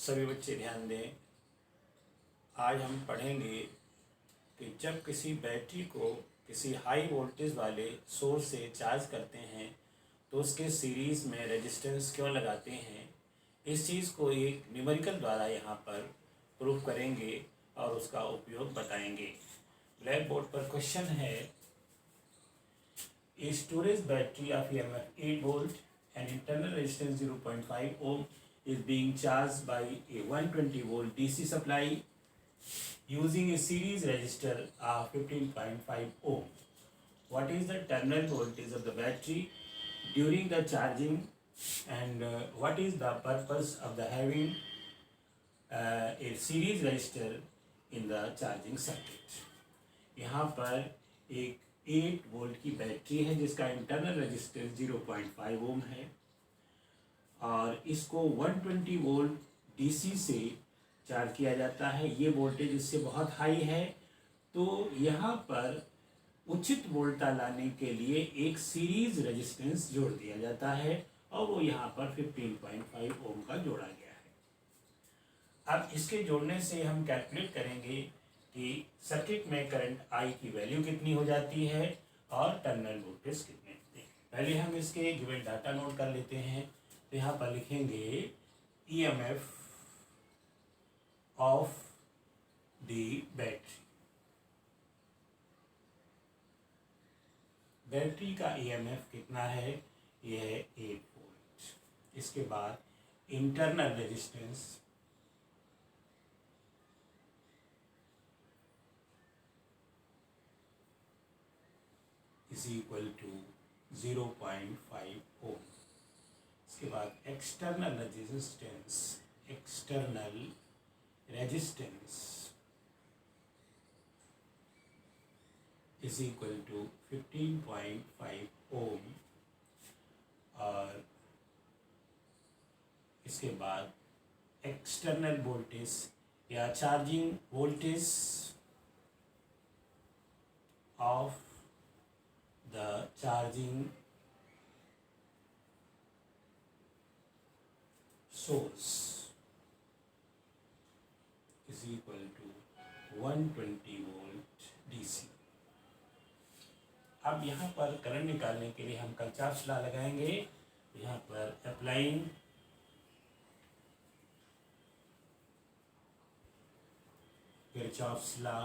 सभी बच्चे ध्यान दें। आज हम पढ़ेंगे कि जब किसी बैटरी को किसी हाई वोल्टेज वाले सोर्स से चार्ज करते हैं तो उसके सीरीज़ में रेजिस्टेंस क्यों लगाते हैं। इस चीज़ को एक न्यूमेरिकल द्वारा यहाँ पर प्रूव करेंगे और उसका उपयोग बताएंगे। ब्लैक बोर्ड पर क्वेश्चन है, a storage battery of EMF 8 volt and internal resistance 0.5 ohm is being charged by a 120 volt DC supply using a series resistor of 15.5 ohm. What is the terminal voltage of the battery during the charging and what is the purpose of the having a series resistor in the charging circuit? यहाँ पर एक 8 volt की battery है जिसका internal resistance 0.5 ओम है और इसको 120 volt DC से चार्ज किया जाता है। ये वोल्टेज इससे बहुत हाई है, तो यहाँ पर उचित वोल्टता लाने के लिए एक सीरीज रेजिस्टेंस जोड़ दिया जाता है और वो यहाँ पर 15.5 ओम का जोड़ा गया है। अब इसके जोड़ने से हम कैलकुलेट करेंगे कि सर्किट में करंट आई की वैल्यू कितनी हो जाती है और टर्मिनल वोल्टेज कितने होते हैं। पहले हम इसके गिवन डाटा नोट कर लेते हैं। तो यहाँ पर लिखेंगे EMF of the battery. Battery का ईएमएफ कितना है, यह है 8 वोल्ट। इसके बाद internal resistance is equal to 0.5 ohm. इसके बाद external resistance is equal to 15.5 ohm और इसके बाद एक्सटर्नल वोल्टेज या charging voltage of the charging source is equal to 120 volt DC। अब यहाँ पर करंट निकालने के लिए हम किरचॉफ्स लॉ लगाएंगे। यहाँ पर applying Kirchhoff's law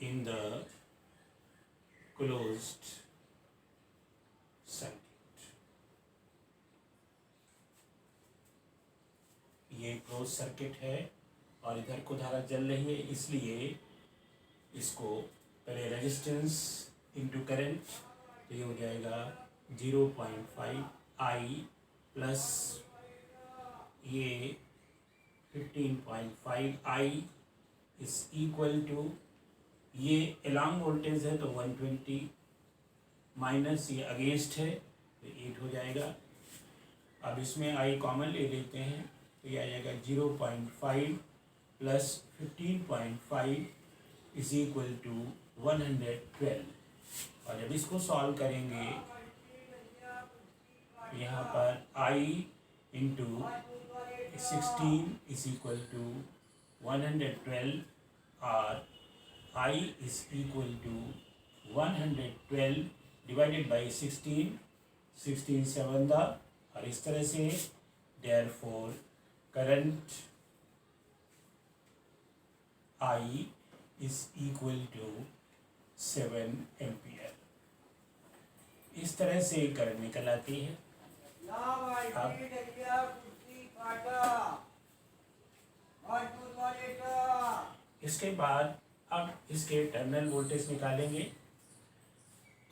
in the closed circuit। ये क्लोज सर्किट है और इधर को धारा चल रही है, इसलिए इसको पहले रेजिस्टेंस इनटू करंट, तो ये हो जाएगा 0.5 आई प्लस ये 15.5 आई इज इक्वल टू, ये एलॉन्ग वोल्टेज है तो 120 माइनस ये अगेंस्ट है तो 8 हो जाएगा। अब इसमें आई कॉमन ले लेते हैं तो ये आ जाएगा 0.5 प्लस 15.5 इज इक्वल टू 112। और जब इसको सॉल्व करेंगे यहाँ पर आई इंटू 16 इज इक्वल टू 112 और I is equal to 112 divided by 16, 16 7 दा, और इस तरह से therefore current I is equal to 7 ampere. इस तरह से करंट निकल आती है। इसके बाद अब इसके टर्मिनल वोल्टेज निकालेंगे।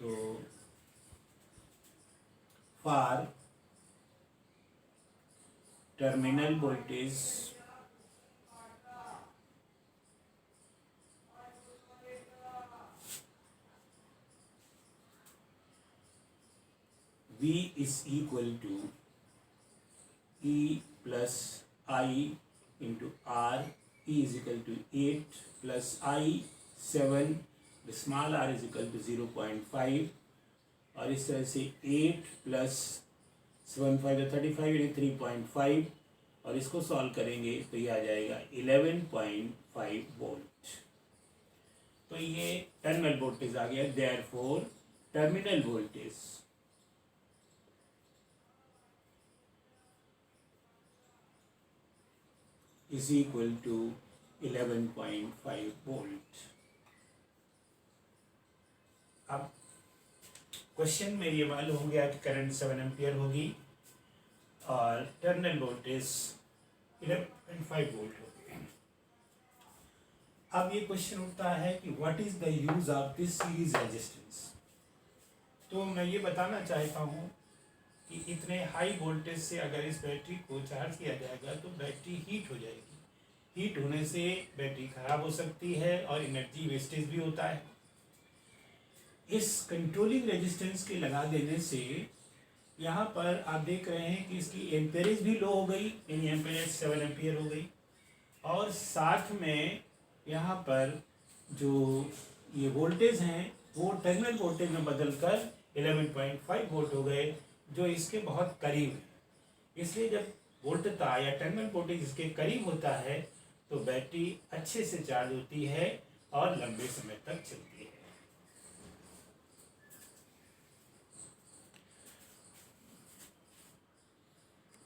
तो for terminal voltage V is equal to E plus I into R E is equal to 8 plus I 7, the small r is equal to 0.5 और इस तरह से 8 प्लस 7 5 35 यानी 3.5, और इसको सॉल्व करेंगे तो ये आ जाएगा 11.5 वोल्ट। तो ये टर्मिनल वोल्टेज आ गया। Therefore terminal voltage is equal to 11.5 volt. अब क्वेश्चन में ये मालूम हो गया कि करंट 7 एम्पियर होगी और टर्मिनल वोल्टेज 11.5 वोल्ट होगी। अब ये क्वेश्चन उठता है कि what is the use of this series resistance. तो मैं ये बताना चाहता हूँ कि इतने हाई वोल्टेज से अगर इस बैटरी को चार्ज किया जाएगा तो बैटरी हीट हो जाएगी। हीट होने से बैटरी खराब हो सकती है और एनर्जी वेस्टेज भी होता है। इस कंट्रोलिंग रेजिस्टेंस के लगा देने से यहाँ पर आप देख रहे हैं कि इसकी एम्पेरेज भी लो हो गई, यानी एम्पेरेज 7 एम्पियर हो गई, और साथ में यहाँ पर जो ये वोल्टेज हैं वो टर्मिनल वोल्टेज में बदलकर 11.5 वोल्ट हो गए, जो इसके बहुत करीब है। इसलिए जब वोल्टता या टर्मिनल वोल्टेज इसके करीब होता है तो बैटरी अच्छे से चार्ज होती है और लंबे समय तक चलती है।